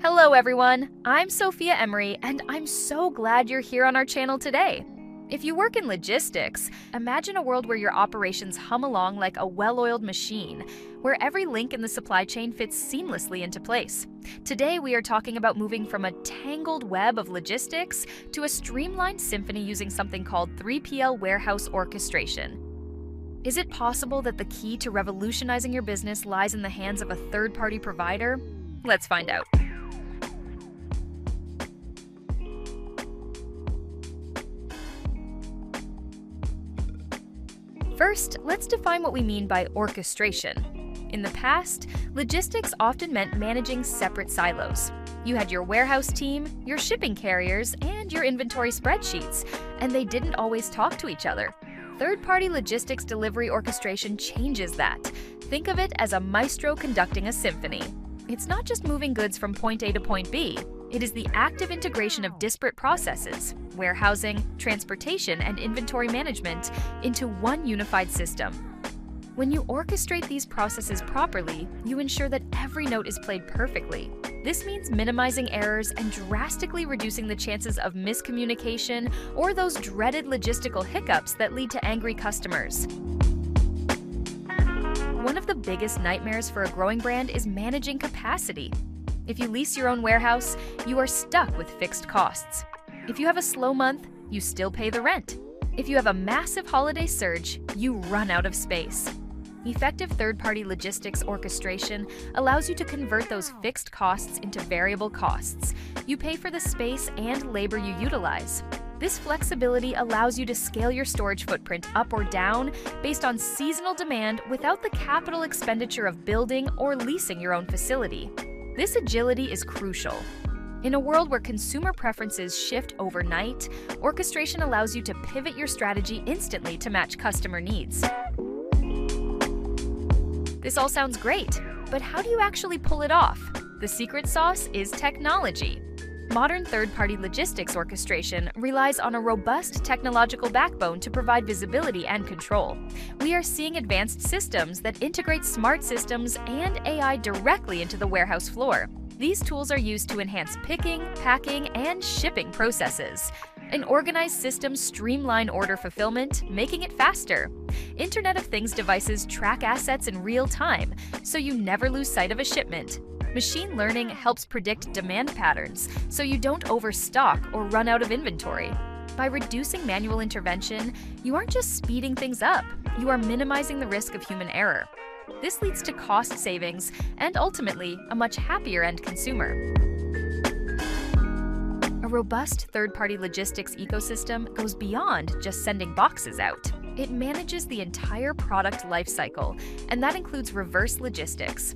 Hello everyone, I'm Sophia Emery and I'm so glad you're here on our channel today. If you work in logistics, imagine a world where your operations hum along like a well-oiled machine, where every link in the supply chain fits seamlessly into place. Today we are talking about moving from a tangled web of logistics to a streamlined symphony using something called 3PL Warehouse Orchestration. Is it possible that the key to revolutionizing your business lies in the hands of a third-party provider? Let's find out. First, let's define what we mean by orchestration. In the past, logistics often meant managing separate silos. You had your warehouse team, your shipping carriers, and your inventory spreadsheets, and they didn't always talk to each other. Third-party logistics delivery orchestration changes that. Think of it as a maestro conducting a symphony. It's not just moving goods from point A to point B. It is the active integration of disparate processes, warehousing, transportation, and inventory management into one unified system. When you orchestrate these processes properly, you ensure that every note is played perfectly. This means minimizing errors and drastically reducing the chances of miscommunication or those dreaded logistical hiccups that lead to angry customers. One of the biggest nightmares for a growing brand is managing capacity. If you lease your own warehouse, you are stuck with fixed costs. If you have a slow month, you still pay the rent. If you have a massive holiday surge, you run out of space. Effective third-party logistics orchestration allows you to convert those fixed costs into variable costs. You pay for the space and labor you utilize. This flexibility allows you to scale your storage footprint up or down based on seasonal demand without the capital expenditure of building or leasing your own facility. This agility is crucial. In a world where consumer preferences shift overnight, orchestration allows you to pivot your strategy instantly to match customer needs. This all sounds great, but how do you actually pull it off? The secret sauce is technology. Modern third-party logistics orchestration relies on a robust technological backbone to provide visibility and control. We are seeing advanced systems that integrate smart systems and AI directly into the warehouse floor. These tools are used to enhance picking, packing, and shipping processes. An organized system streamline order fulfillment, making it faster. Internet of Things devices track assets in real time, so you never lose sight of a shipment. Machine learning helps predict demand patterns, so you don't overstock or run out of inventory. By reducing manual intervention, you aren't just speeding things up, you are minimizing the risk of human error. This leads to cost savings and ultimately a much happier end consumer. A robust third-party logistics ecosystem goes beyond just sending boxes out. It manages the entire product lifecycle, and that includes reverse logistics.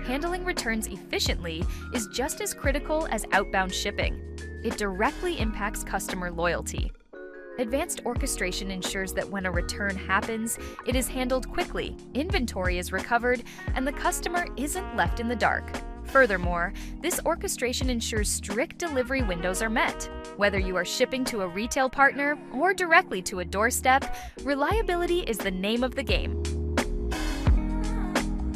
Handling returns efficiently is just as critical as outbound shipping. It directly impacts customer loyalty. Advanced orchestration ensures that when a return happens, it is handled quickly, inventory is recovered, and the customer isn't left in the dark. Furthermore, this orchestration ensures strict delivery windows are met. Whether you are shipping to a retail partner or directly to a doorstep, reliability is the name of the game.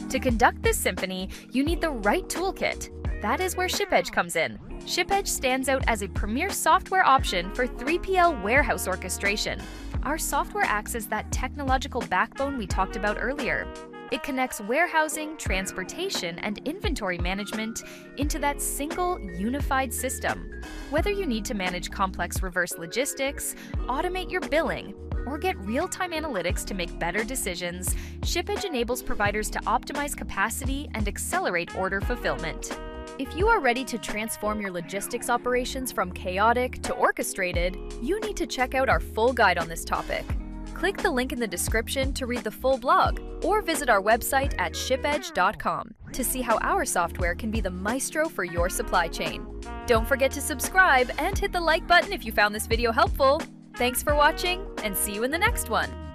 To conduct this symphony, you need the right toolkit. That is where Shipedge comes in. Shipedge stands out as a premier software option for 3PL warehouse orchestration. Our software acts as that technological backbone we talked about earlier. It connects warehousing, transportation, and inventory management into that single, unified system. Whether you need to manage complex reverse logistics, automate your billing, or get real-time analytics to make better decisions, Shipedge enables providers to optimize capacity and accelerate order fulfillment. If you are ready to transform your logistics operations from chaotic to orchestrated, you need to check out our full guide on this topic. Click the link in the description to read the full blog, or visit our website at shipedge.com to see how our software can be the maestro for your supply chain. Don't forget to subscribe and hit the like button if you found this video helpful. Thanks for watching, and see you in the next one!